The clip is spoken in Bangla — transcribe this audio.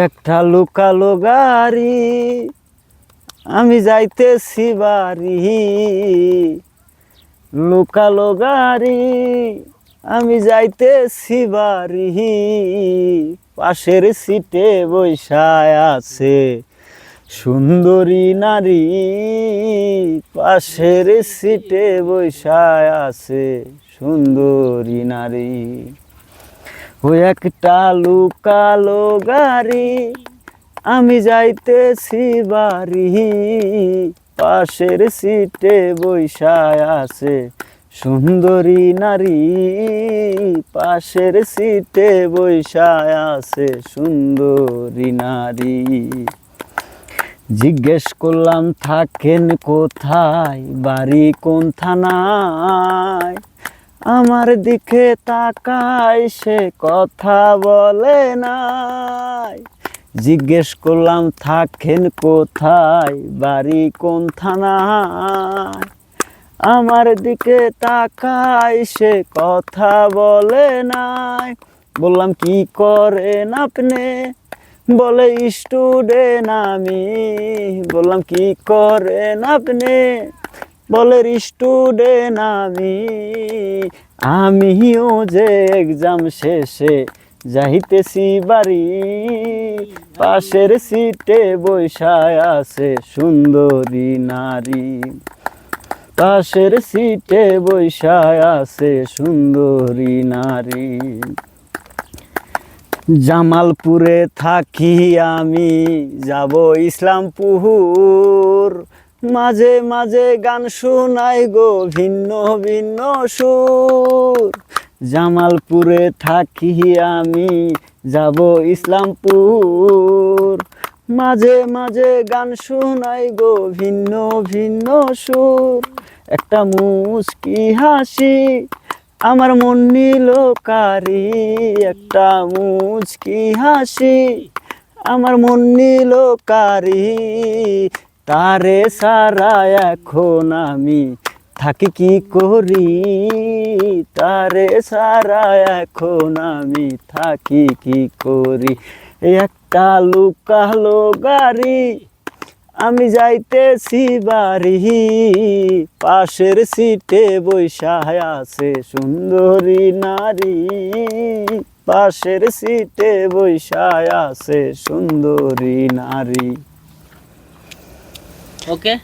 একটা লুকালো গাড়ি, আমি যাইতেছি বাড়ি। লুকালো গাড়ি, আমি যাইতেছি বাড়ি। পাশের সিটে বৈশায় আছে সুন্দরী নারী। পাশের সিটে বৈশায় আছে সুন্দরী নারী। একটা লুকালো গাড়ি, আমি যাইতেছি বাড়ি। পাশের সিটে বৈশায় আছে সুন্দরী নারী। পাশের সিটে বৈশায় আছে সুন্দরী নারী। জিজ্ঞেস করলাম থাকেন কোথায়, বাড়ি কোন থানায়। আমার দিকে তাকায় সে কথা বলে নাই। জিজ্ঞেস করলাম থাকেন কোথায়, বাড়ি কোন থানায়। আমার দিকে তাকায় সে কথা বলে নাই। বললাম কি করেন আপনি, বলে স্টুডেন্ট আমি। বললাম কি করেন আপনি, বলে স্টুডেন্ট আমি। আমিও যে এক্সাম শেষে যাইতেছি বাড়ি। পাশের সিটে বৈশায় আছে সুন্দরী নারী। পাশের সিটে বৈশায় আছে সুন্দরী নারী। জামালপুরে থাকি আমি, যাব ইসলামপুর। মাঝে মাঝে গান শোনাই গো ভিন্ন ভিন্ন সুর। জামালপুরে থাকি আমি, যাব ইসলামপুর। মাঝে মাঝে গান শোনাই গো ভিন্ন ভিন্ন সুর। একটা মুস্কি হাসি আমার মন নিল কারি। একটা মুচকি হাসি আমার মন নিল কারি। তারে সারা এখন আমি থাকি কি করি। তারে সারা এখন আমি থাকি কি করি। একটা লুকালো গাড়ি, আমি যাইতেছি বাড়ি। পাশের সিটে বৈশায় আছে সুন্দরী নারী। পাশের সিটে বৈশায় আছে সুন্দরী নারী। ওকে।